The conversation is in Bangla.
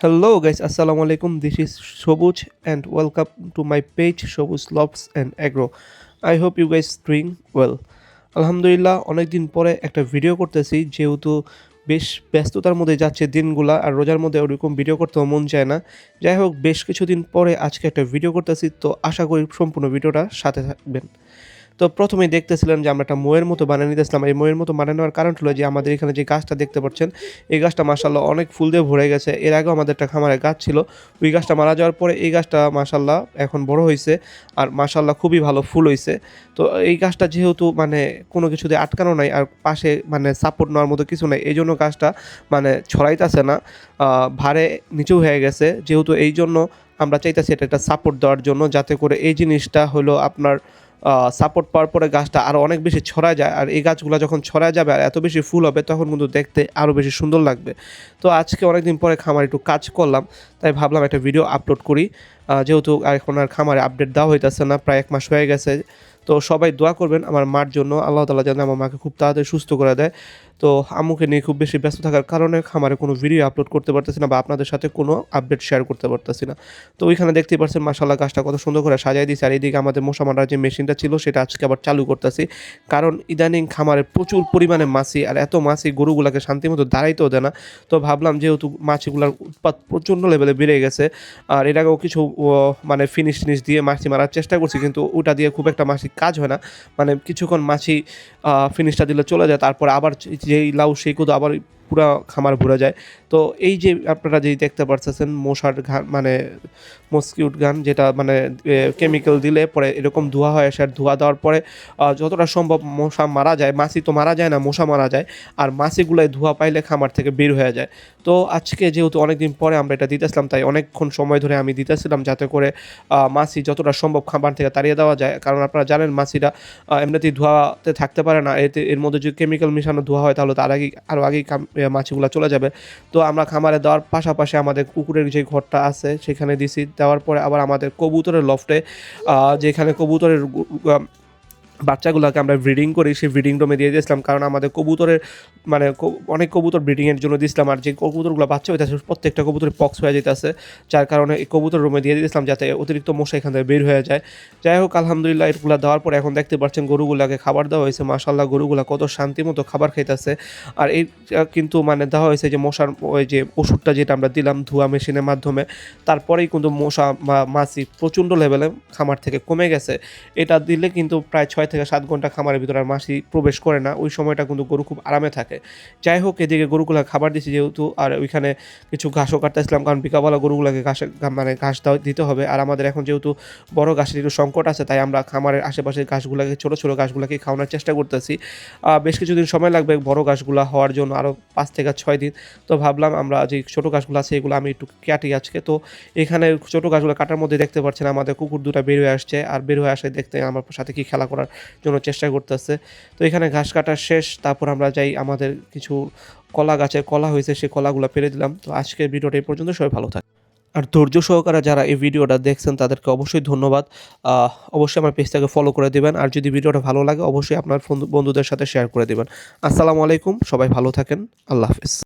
Hello guys, assalamu alaikum. This is Shobuj and welcome to my page Shobuj Loves and Agro. I hope you guys doing well. আলহামদুলিল্লাহ অনেকদিন পরে একটা ভিডিও করতেছি, যেহেতু বেশ ব্যস্ততার মধ্যে যাচ্ছে দিনগুলা, আর রোজার মধ্যে ওরকম ভিডিও করতেও মন চায় না। যাই হোক, বেশ কিছুদিন পরে আজকে একটা ভিডিও করতেছি, তো আশা করি সম্পূর্ণ ভিডিওটা সাথে থাকবেন। তো প্রথমেই দেখতেছিলেন যে আমরা একটা ময়ের মতো বানিয়ে নিতেছিলাম। এই ময়ের মতো বানিয়ে নেওয়ার কারণ হলো যে আমাদের এখানে যে গাছটা দেখতে পাচ্ছেন, এই গাছটা মাশাআল্লাহ অনেক ফুল দিয়ে ভরে গেছে। এর আগেও আমাদের একটা খামারে গাছ ছিল, ওই গাছটা মারা যাওয়ার পরে এই গাছটা মাশাআল্লাহ এখন বড় হয়েছে, আর মাশাআল্লাহ খুবই ভালো ফুল হয়েছে। তো এই গাছটা যেহেতু মানে কোনো কিছুতে আটকানো নাই, আর পাশে মানে সাপোর্ট নেওয়ার মতো কিছু নাই, এই জন্য গাছটা মানে ছড়াইতেছে না, ভারে নিচেও হয়ে গেছে। যেহেতু এই জন্য আমরা চাইতেছি এটা একটা সাপোর্ট দেওয়ার জন্য, যাতে করে এই জিনিসটা হলো আপনার সাপোর্ট পাওয়ার পরে গাছটা আরও অনেক বেশি ছড়ায় যায়, আর এই গাছগুলো যখন ছড়ায় যাবে আর এত বেশি ফুল হবে, তখন কিন্তু দেখতে আরও বেশি সুন্দর লাগবে। তো আজকে অনেকদিন পরে খামারে একটু কাজ করলাম, তাই ভাবলাম একটা ভিডিও আপলোড করি। যেহেতু এখন আর খামারে আপডেট দেওয়া হইতেছে না, প্রায় 1 মাস হয়ে গেছে। তো সবাই দোয়া করবেন আমার মার জন্য, আল্লাহ তাআলা যেন আমার মাকে খুব তাড়াতাড়ি সুস্থ করে দেয়। তো আম্মুকে নিয়ে খুব বেশি ব্যস্ত থাকার কারণে খামারে কোনো ভিডিও আপলোড করতে পারতেছি না, বা আপনাদের সাথে কোনো আপডেট শেয়ার করতে পারতেছি না। তো ওইখানে দেখতেই পাচ্ছেন মাশাআল্লাহ গাছটা কত সুন্দর করে সাজিয়ে দিয়েছে। আর এইদিকে আমাদের মশা মারার যে মেশিনটা ছিল সেটা আজকে আবার চালু করতেছি, কারণ ইদানিং খামারে প্রচুর পরিমাণে মাছি, আর এত মাছি গরুগুলাকে শান্তিমতো দাঁড়াইতেও দেয় না। তো ভাবলাম যেহেতু মাছিগুলার উৎপাত প্রচণ্ড লেভেলে বেড়ে গেছে, আর এর আগেও কিছু মানে ফিনিশ দিয়ে মাছি মারার চেষ্টা করছি, কিন্তু ওটা দিয়ে খুব একটা মাছি কাজ হয় না। মানে কিছুক্ষণ মাছি ফিনিশটা দিলে চলে যায়, তারপরে আবার যেই লাউ সেই কোদো আবার পুরা খামার ভরে যায়। তো এই যে আপনারা যেই দেখতে পারতেছেন মশার ঘান, মানে মসকিউট গান, যেটা মানে কেমিক্যাল দিলে পরে এরকম ধোঁয়া হয়, সে ধোঁয়া দেওয়ার পরে যতটা সম্ভব মশা মারা যায়। মাছি তো মারা যায় না, মশা মারা যায়, আর মাছিগুলাই ধোঁয়া পাইলে খামার থেকে বের হয়ে যায়। তো আজকে যেহেতু অনেকদিন পরে আমরা এটা দিতেছিলাম, তাই অনেকক্ষণ সময় ধরে আমি দিতেছিলাম, যাতে করে মাছি যতটা সম্ভব খামার থেকে তাড়িয়ে দেওয়া যায়। কারণ আপনারা জানেন মাছিরা এমনিতেই ধোঁয়াতে থাকতে পারে না, এর মধ্যে যদি কেমিক্যাল মিশানো ধোঁয়া হয় তাহলে তার আগেই আরও আগেই মাছিগুলো চলে যাবে। তো আমরা খামারে দেওয়ার পাশাপাশি আমাদের কুকুরের যে ঘরটা আছে সেখানে দিছি। দেওয়ার পরে আবার আমাদের কবুতরের লফটে, যেখানে কবুতরের বাচ্চাগুলোকে আমরা ব্রিডিং করি, সেই ব্রিডিং রুমে দিয়ে দিয়েছিলাম। কারণ আমাদের কবুতরের মানে অনেক কবুতর ব্রিডিংয়ের জন্য দিয়েছিলাম, আর যে কবুতরগুলো বাচ্চা হইতেছে প্রত্যেকটা কবুতরের পক্স হয়ে যেতেছে, যার কারণে এই কবুতর রুমে দিয়ে দিয়েছিলাম, যাতে অতিরিক্ত মশা এখান থেকে বের হয়ে যায়। যাই হোক, আলহামদুলিল্লাহ এগুলো দেওয়ার পরে এখন দেখতে পাচ্ছেন গরুগুলাকে খাবার দেওয়া হয়েছে। মাশাআল্লাহ গরুগুলা কত শান্তি মতো খাবার খাইতেছে। আর এই কিন্তু মানে দেওয়া হয়েছে যে মশার ওই যে ওষুধটা যেটা আমরা দিলাম ধোয়া মেশিনের মাধ্যমে, তারপরেই কিন্তু মশা মাছি প্রচণ্ড লেভেলে খামার থেকে কমে গেছে। এটা দিলে কিন্তু প্রায় 6 থেকে 7 ঘন্টা খামারের ভিতরে আর মাছি প্রবেশ করে না, ওই সময়টা কিন্তু গরু খুব আরামে থাকে। যাই হোক, এদিকে গরুগুলা খাবার দিছি যেহেতু, আর ওইখানে কিছু ঘাসও কাটতেছিলাম, কারণ বিকালবেলা গরুগুলাকে মানে ঘাস দিতে হবে। আর আমাদের এখন যেহেতু বড় ঘাসের একটু সংকট আছে, তাই আমরা খামারের আশেপাশের ঘাসগুলাকে ছোটো ছোটো ঘাসগুলাকে খাওয়ানোর চেষ্টা করতেছি। বেশ কিছুদিন সময় লাগবে বড় ঘাসগুলা হওয়ার জন্য, আরও 5 থেকে 6 দিন। তো ভাবলাম আমরা যে ছোটো ঘাসগুলো আছে এগুলো আমি একটু কাটি আজকে। তো এখানে ছোটো ঘাসগুলো কাটার মধ্যে দেখতে পাচ্ছেন আমাদের কুকুর দুটা বের হয়ে আসছে, আর বের হয়ে আসে দেখতে আমার সাথে কি খেলা করার জন্য চেষ্টা করতেছে। তো এখানে ঘাস কাটা শেষ, তারপর আমরা যাই আমাদের কিছু কলা গাছের কলা হয়েছে, সেই কলাগুলো পেরে দিলাম। তো আজকের ভিডিওটা এই পর্যন্ত, সবাই ভালো থাকে। আর ধৈর্য সহকারে যারা এই ভিডিওটা দেখছেন তাদেরকে অবশ্যই ধন্যবাদ। অবশ্যই আমার পেজটাকে ফলো করে দিবেন, আর যদি ভিডিওটা ভালো লাগে অবশ্যই আপনার বন্ধুদের সাথে শেয়ার করে দিবেন। আসসালামু আলাইকুম, সবাই ভালো থাকেন, আল্লাহ হাফেজ।